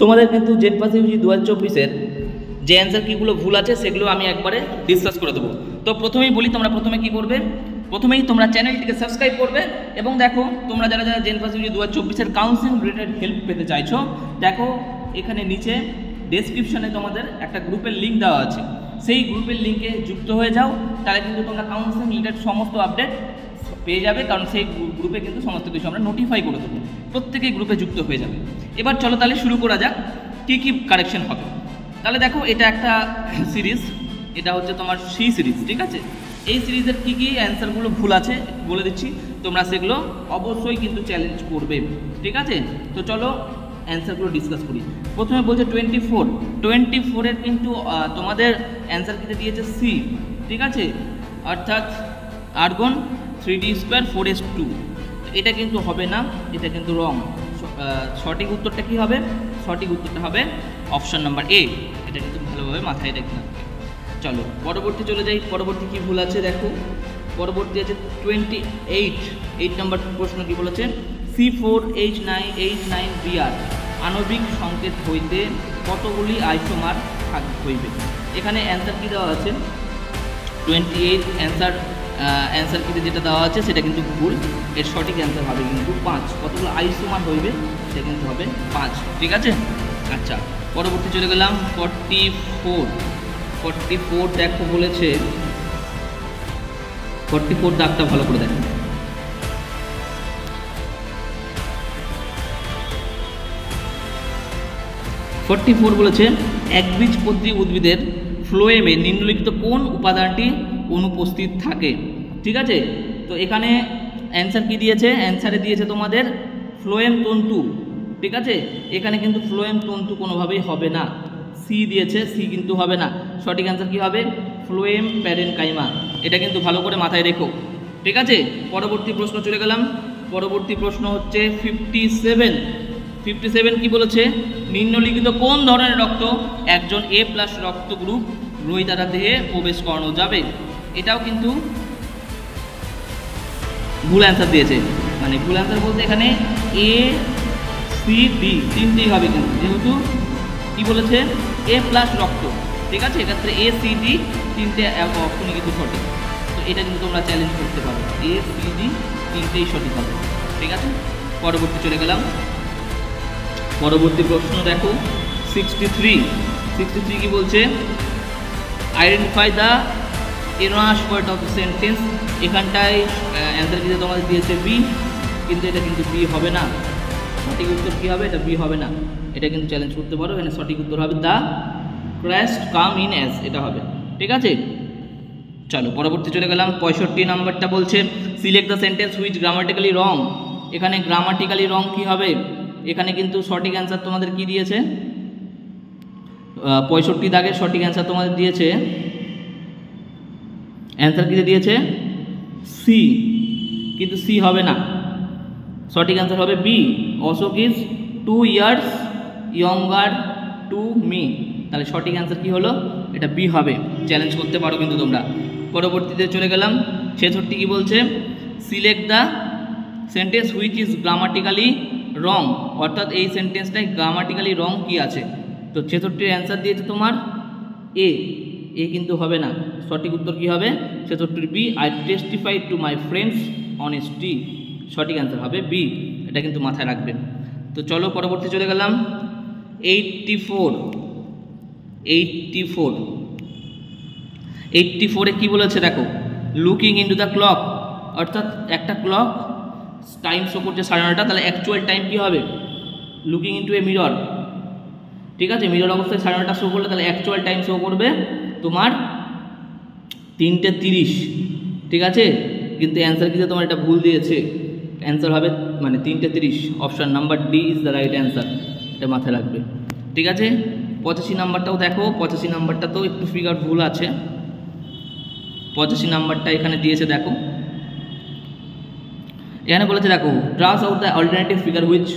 তোমাদের কিন্তু জেড পাস ইউজি 2024-এর যে অ্যান্সার কীগুলো ভুল আছে সেগুলো আমি একবারে ডিসকাস করে দেবো। তো প্রথমেই বলি, তোমরা প্রথমে কী করবে, প্রথমেই তোমরা চ্যানেলটিকে সাবস্ক্রাইব করবে এবং দেখো তোমরা যারা যারা জেড পাস ইউজি 2024-এর কাউন্সিলিং রিলেটেড হেল্প পেতে চাইছো, দেখো এখানে নিচে ডেসক্রিপশনে তোমাদের একটা গ্রুপের লিঙ্ক দেওয়া আছে, সেই গ্রুপের লিঙ্কে যুক্ত হয়ে যাও, তাহলে কিন্তু তোমরা কাউন্সিলিং রিলেটেড সমস্ত আপডেট পেয়ে যাবে, কারণ সেই গ্রুপে কিন্তু সমস্ত কিছু আমরা নোটিফাই করে দেবো, প্রত্যেকেই গ্রুপে যুক্ত হয়ে যাবে। এবার চলো তাহলে শুরু করা যাক কী কী কারেকশন হবে। তাহলে দেখো এটা একটা সিরিজ, এটা হচ্ছে তোমার সি সিরিজ, ঠিক আছে। এই সিরিজের কী কী অ্যান্সারগুলো ভুল আছে বলে দিচ্ছি, তোমরা সেগুলো অবশ্যই কিন্তু চ্যালেঞ্জ করবে, ঠিক আছে। তো চলো অ্যান্সারগুলো ডিসকাস করি। প্রথমে বলছে 24-এর কিন্তু তোমাদের অ্যান্সার কিতে দিয়েছে সি, ঠিক আছে, অর্থাৎ আর্গন 3d² 4s2, এটা কিন্তু হবে না, এটা কিন্তু রং। সঠিক উত্তরটা কী হবে? সঠিক উত্তরটা হবে অপশান নাম্বার এ, এটা কিন্তু ভালোভাবে মাথায় রাখতে হবে। চলো পরবর্তী চলে যাই, পরবর্তী কী ভুল আছে দেখো। পরবর্তী আছে 8 নম্বর প্রশ্ন কী বলেছে, C4H9H9Br আণবিক সংকেত হইতে কতগুলি আইসোমার হইবে। এখানে অ্যান্সার কী দেওয়া আছে 28, অ্যান্সার কিতে যেটা দেওয়া আছে সেটা কিন্তু ভুল, এর সঠিক অ্যান্সার হবে কিন্তু 5। কতগুলো আইসোমার হইবে সেটা কিন্তু হবে 5, ঠিক আছে। আচ্ছা পরবর্তী চলে গেলাম 44 দেখো বলেছে, 44 দাগটা ভালো করে দেখো। 44 বলেছে একবীজপত্রী উদ্ভিদের ফ্লোয়েমে নিম্নলিখিত কোন উপাদানটি অনুপস্থিত থাকে, ঠিক আছে। তো এখানে অ্যান্সার কি দিয়েছে, অ্যান্সারে দিয়েছে তোমাদের ফ্লোয়েম তন্তু, ঠিক আছে। এখানে কিন্তু ফ্লোয়েম তন্তু কোনোভাবেই হবে না, সি দিয়েছে, সি কিন্তু হবে না। সঠিক অ্যান্সার কি হবে, ফ্লোয়েম প্যারেনকাইমা, এটা কিন্তু ভালো করে মাথায় রেখো, ঠিক আছে। পরবর্তী প্রশ্ন চলে গেলাম, পরবর্তী প্রশ্ন হচ্ছে 57 কি বলেছে, নিম্নলিখিত কোন ধরনের রক্ত একজন A+ রক্ত গ্রুপ গ্রহীতারা দেহে প্রবেশ করানো যাবে। এটাও কিন্তু ভুল অ্যান্সার দিয়েছে, মানে ভুল অ্যান্সার বলতে এখানে ACD তিনটেই হবে কিন্তু, যেহেতু কি বলেছে A+ রক্ত, ঠিক আছে, এক্ষেত্রে ACD তিনটে অপশনই কিন্তু সঠিক। তো এটা কিন্তু তোমরা চ্যালেঞ্জ করতে পারো, ACD তিনটেই সঠিক হবে, ঠিক আছে। পরবর্তী চলে গেলাম, পরবর্তী প্রশ্ন দেখো 63 কি বলছে, identify the erroneous word of sentence. এখানটায় অ্যান্সার কিন্তু তোমাদের দিয়েছে বি, কিন্তু এটা কিন্তু বি হবে না। সঠিক উত্তর কী হবে, এটা বি হবে না, এটা কিন্তু চ্যালেঞ্জ করতে পারো। এখানে সঠিক উত্তর হবে the crust come in as, এটা হবে, ঠিক আছে। চলো পরবর্তী চলে গেলাম, 65 নাম্বারটা বলছে select the sentence which grammatically wrong. এখানে গ্রামাটিক্যালি রং কি হবে, এখানে কিন্তু সঠিক অ্যান্সার তোমাদের কি দিয়েছে, 65 দাগের সঠিক অ্যান্সার তোমাদের দিয়েছে, অ্যান্সার কিতে দিয়েছে সি, কিন্তু সি হবে না, সঠিক অ্যান্সার হবে B, Ashok is 2 years younger to me। তাহলে সঠিক অ্যান্সার কি হলো, এটা বি হবে, চ্যালেঞ্জ করতে পারো কিন্তু তোমরা। পরবর্তীতে চলে গেলাম 66 কি বলছে, select the sentence which is grammatically wrong, অর্থাৎ এই সেন্টেন্সটায় গ্রামাটিক্যালি রং কি আছে। তো 66 অ্যান্সার দিয়েছে তোমার এ কিন্তু হবে না, সঠিক উত্তর কি হবে 66 B, I testify to my friend's honesty, সঠিক অ্যান্সার হবে বি, এটা কিন্তু মাথায় রাখবেন। তো চলো পরবর্তী চলে গেলাম 84 কি বলেছে দেখো, লুকিং ইনটু দ্য ক্লক, অর্থাৎ একটা ক্লক টাইম শো করছে 9:30, তাহলে অ্যাকচুয়াল টাইম কি হবে, লুকিং ইনটু এ মিরর, ঠিক আছে। মিরর অবস্থায় 9:30 শো করলে তাহলে অ্যাকচুয়াল টাইম শো করবে তোমার 3:30, ঠিক আছে। কিন্তু অ্যান্সার কিন্তু তোমার এটা ভুল দিয়েছে, অ্যান্সার হবে মানে 3:30, option number D is the right answer, এটা মাথায় রাখবে, ঠিক আছে। 85 নাম্বারটাও দেখো, 85 নাম্বারটাতেও একটু ফিগার ভুল আছে। 85 নাম্বারটা এখানে দিয়েছে দেখো, এখানে বলেছে দেখো cross out the alternative figure which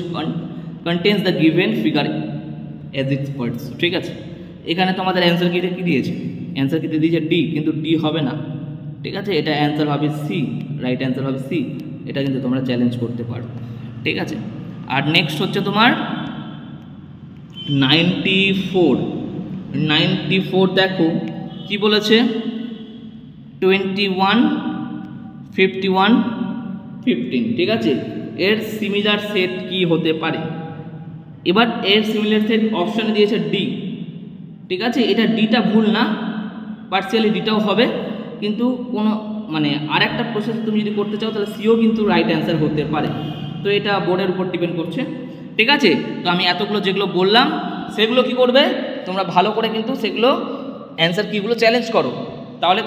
contains the given figure as its parts, ঠিক আছে। এখানে তোমাদের অ্যান্সার কিতে কি দিয়েছে, অ্যান্সার কিতে দিয়েছে ডি, কিন্তু ডি হবে না, ঠিক আছে। এটা অ্যান্সার হবে সি, রাইট অ্যান্সার হবে সি, এটা কিন্তু তোমরা চ্যালেঞ্জ করতে পারো, ঠিক আছে। আর নেক্সট হচ্ছে তোমার 94 দেখো কি বলেছে 21 51 15, ঠিক আছে। এর সিমিলার সেট কি হতে পারে? এবার এর সিমিলার সেট অপশানে দিয়েছে ডি, ঠিক আছে। এটা ডিটা ভুল না, পার্সিয়ালি ডিটাও হবে, কিন্তু কোনো মানে আর একটা প্রসেস তুমি যদি করতে চাও তাহলে সিও কিন্তু রাইট অ্যান্সার হতে পারে। তো এটা বোর্ডের উপর ডিপেন্ড করছে, ঠিক আছে। তো আমি এতগুলো যেগুলো বললাম সেগুলো কি করবে তোমরা ভালো করে কিন্তু সেগুলো অ্যান্সার কিগুলো চ্যালেঞ্জ করো, তাহলে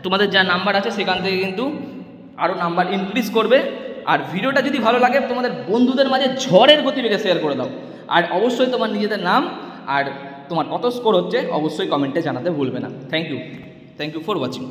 তোমাদের যা নাম্বার আছে সেখান থেকে কিন্তু আরও নাম্বার ইনক্রিজ করবে। আর ভিডিওটা যদি ভালো লাগে তোমাদের বন্ধুদের মাঝে ঝড়ের গতিবেগে শেয়ার করে দাও। আর অবশ্যই তোমার নিজেদের নাম আর তোমার কত স্কোর হচ্ছে অবশ্যই কমেন্টে জানাতে ভুলবে না। Thank you for watching.